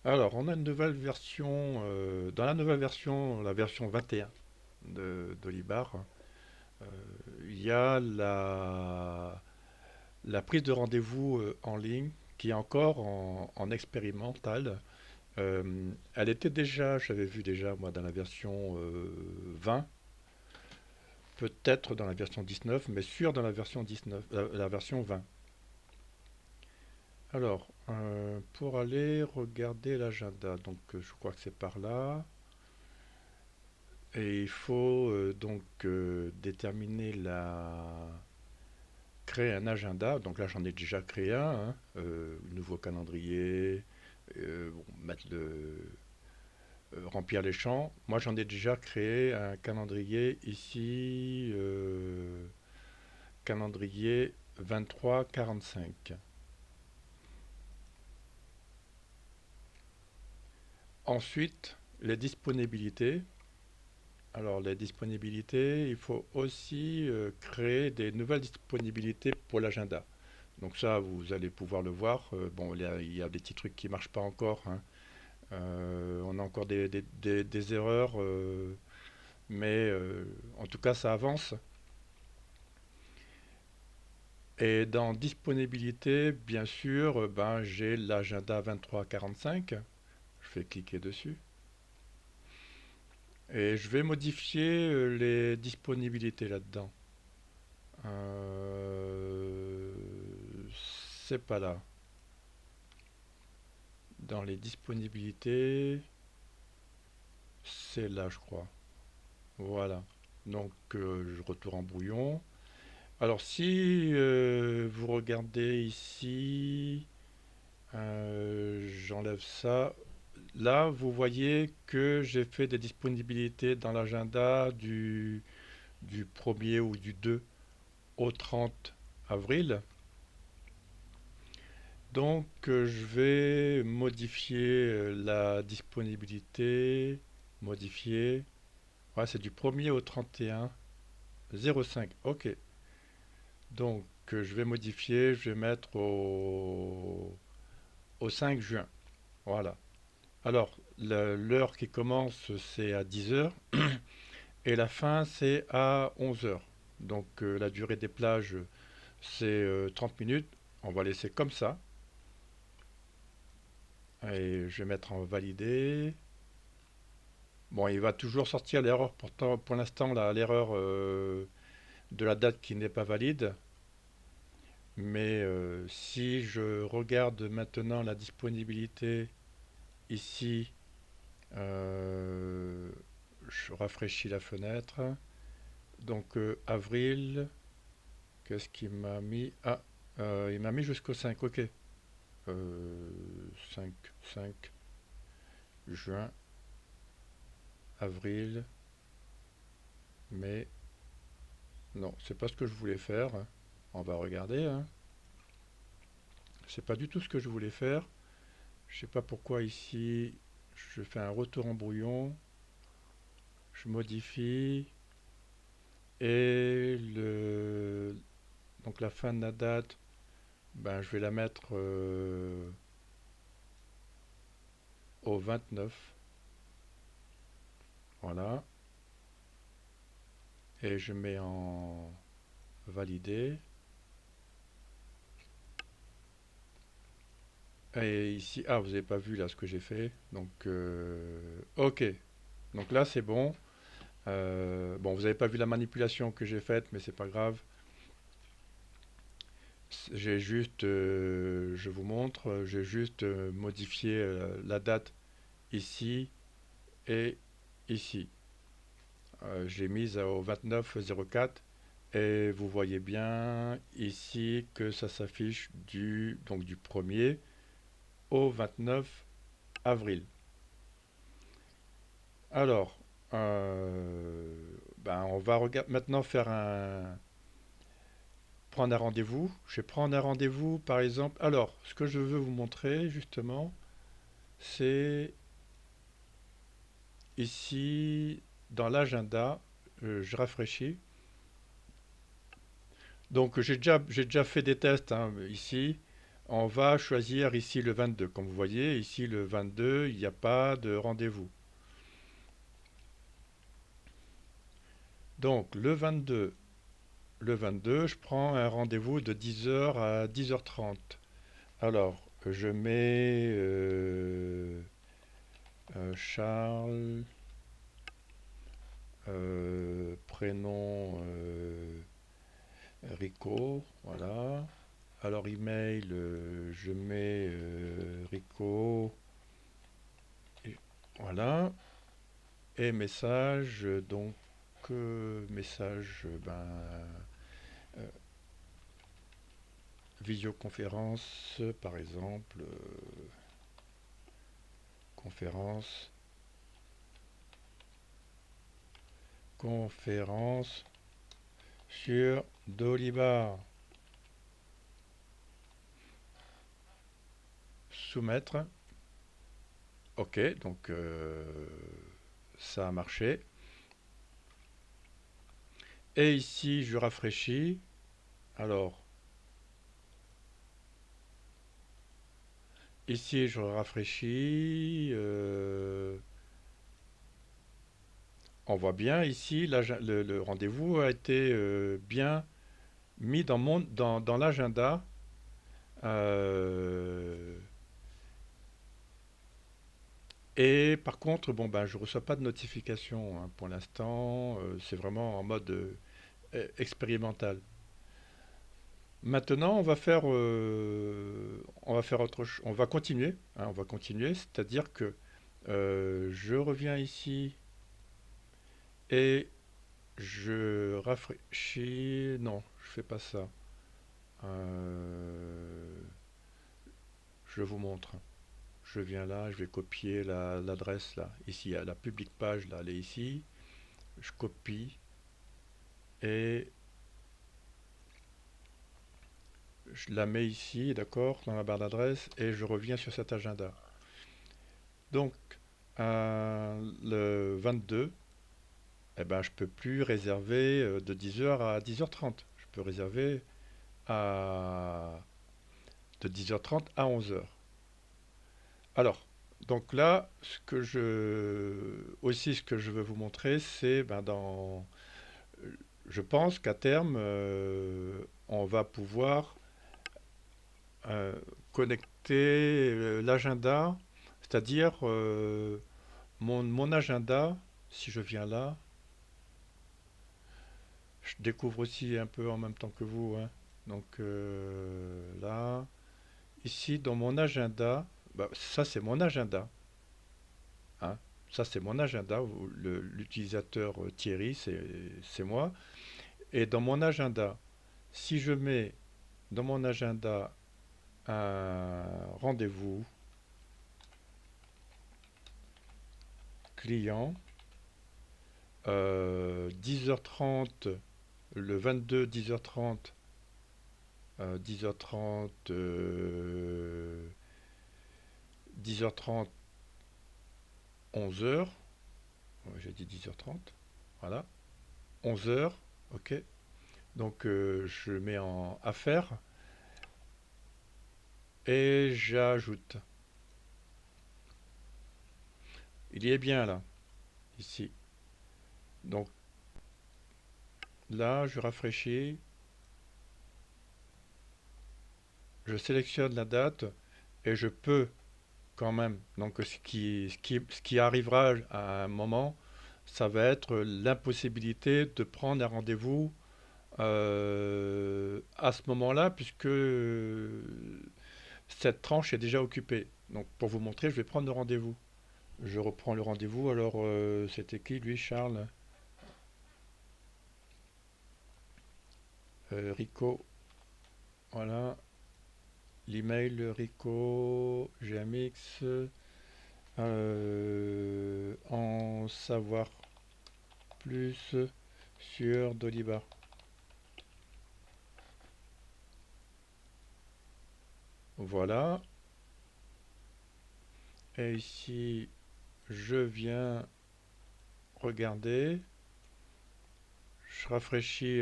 Alors, on a une nouvelle version. Dans la nouvelle version, la version 21 d'Olibar, euh, il y a la prise de rendez-vous en ligne qui est encore en expérimental. Elle était déjà, j'avais vu déjà moi dans la version 20, peut-être dans la version 19, mais sûr dans la version 19, la version 20. Alors, pour aller regarder l'agenda, donc je crois que c'est par là. Et il faut donc déterminer créer un agenda. Donc là, j'en ai déjà créé un, hein, nouveau calendrier, bon, remplir les champs. Moi, j'en ai déjà créé un calendrier ici, calendrier 23-45. Ensuite, les disponibilités. Alors, les disponibilités, il faut aussi créer des nouvelles disponibilités pour l'agenda. Donc ça, vous allez pouvoir le voir. Bon, il y a des petits trucs qui ne marchent pas encore, hein. On a encore des erreurs, mais en tout cas, ça avance. Et dans disponibilité, bien sûr, ben, j'ai l'agenda 23-45. Je fais cliquer dessus. Et je vais modifier les disponibilités là-dedans. Euh, c'est pas là. Dans les disponibilités, c'est là, je crois. Voilà. Donc, je retourne en brouillon. Alors, si vous regardez ici, j'enlève ça. Là, vous voyez que j'ai fait des disponibilités dans l'agenda du 1er ou du 2 au 30 avril. Donc, je vais modifier la disponibilité. Modifier. Ouais, c'est du 1er au 31. 05. Ok. Donc, je vais modifier. Je vais mettre au 5 juin. Voilà. Alors, l'heure qui commence, c'est à 10 heures. Et la fin, c'est à 11 heures. Donc, la durée des plages, c'est 30 minutes. On va laisser comme ça. Et je vais mettre en validé. Bon, il va toujours sortir l'erreur pour l'instant, l'erreur de la date qui n'est pas valide. Mais si je regarde maintenant la disponibilité ici, euh, je rafraîchis la fenêtre. Donc avril, qu'est-ce qu'il m'a mis? Ah, il m'a mis jusqu'au 5, ok. 5, 5, juin, avril, mai. Non, c'est pas ce que je voulais faire. On va regarder, hein. C'est pas du tout ce que je voulais faire. Je sais pas pourquoi ici je fais un retour en brouillon. Je modifie et donc la fin de la date, ben, je vais la mettre au 29. Voilà. Et je mets en validé. Et ici, ah, vous n'avez pas vu là ce que j'ai fait. Donc, ok. Donc là, c'est bon. Bon, vous n'avez pas vu la manipulation que j'ai faite, mais c'est pas grave. J'ai juste, je vous montre, j'ai juste modifié la date ici et ici. J'ai mise au 29-04 et vous voyez bien ici que ça s'affiche donc du 1er au 29 avril. Alors, ben on va maintenant prendre un rendez-vous. Je vais prendre un rendez-vous par exemple. Alors, ce que je veux vous montrer justement, c'est ici dans l'agenda. Je rafraîchis. Donc j'ai déjà fait des tests hein, ici. On va choisir ici le 22. Comme vous voyez, ici le 22, il n'y a pas de rendez-vous. Donc le 22, je prends un rendez-vous de 10 heures à 10h30. Alors, je mets Charles, prénom Rico, voilà. Alors email, je mets Rico, voilà. Et message, donc message, euh, visioconférence, par exemple, conférence, conférence sur Dolibar. Soumettre. Ok, donc ça a marché. Et ici, je rafraîchis. Alors, ici, je rafraîchis. On voit bien ici, le rendez-vous a été bien mis dans l'agenda. Euh, et par contre, bon, ben, je ne reçois pas de notification hein, pour l'instant. C'est vraiment en mode expérimental. Maintenant, on va faire on va continuer, hein, on va continuer, c'est-à-dire que je reviens ici et je rafraîchis. Non, je fais pas ça. Euh, je vous montre. Je viens là, je vais copier l'adresse là. Ici, la public page là, elle est ici. Je copie et je la mets ici, d'accord, dans la barre d'adresse et je reviens sur cet agenda. Donc, le 22, eh ben, je peux plus réserver de 10 heures à 10h30. Je peux réserver à, de 10h30 à 11 heures. Alors, donc là, ce que je veux vous montrer, c'est ben, je pense qu'à terme, on va pouvoir euh, connecter l'agenda, c'est-à-dire mon agenda, si je viens là, je découvre aussi un peu en même temps que vous, hein. Donc là, ici dans mon agenda, bah, ça c'est mon agenda, hein. Ça c'est mon agenda. L'utilisateur Thierry, c'est moi. Et dans mon agenda, si je mets dans mon agenda un rendez-vous client, 10h30, le 22 10h30, 10h30, 10h30, 11h, j'ai dit 10h30, voilà, 11h, ok. Donc je mets en affaires et j'ajoute. Il y est bien là, ici. Donc là, je rafraîchis, je sélectionne la date et je peux quand même. Donc ce qui arrivera à un moment, ça va être l'impossibilité de prendre un rendez-vous à ce moment-là, puisque cette tranche est déjà occupée. Donc pour vous montrer, je vais prendre le rendez-vous. Je reprends le rendez-vous. Alors c'était qui lui, Charles? Rico. Voilà. L'email Rico GMX. En savoir plus sur Dolibar. Voilà. Et ici, je viens regarder. Je rafraîchis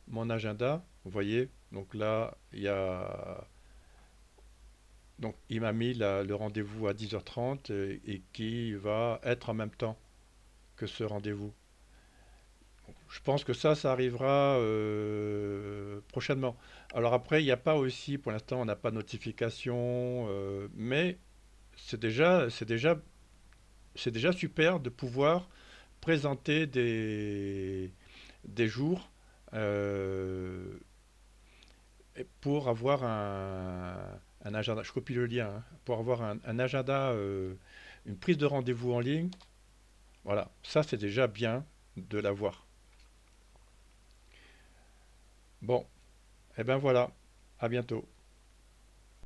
mon agenda. Vous voyez, Donc là, donc il m'a mis le rendez-vous à 10h30 et qui va être en même temps que ce rendez-vous. Je pense que ça arrivera prochainement. Alors après, il n'y a pas aussi, pour l'instant, on n'a pas de notification, mais c'est déjà, c'est déjà, c'est déjà super de pouvoir présenter des jours euh, pour avoir un agenda. Je copie le lien, hein, pour avoir un agenda, une prise de rendez-vous en ligne. Voilà, ça c'est déjà bien de l'avoir. Bon, et ben voilà, à bientôt.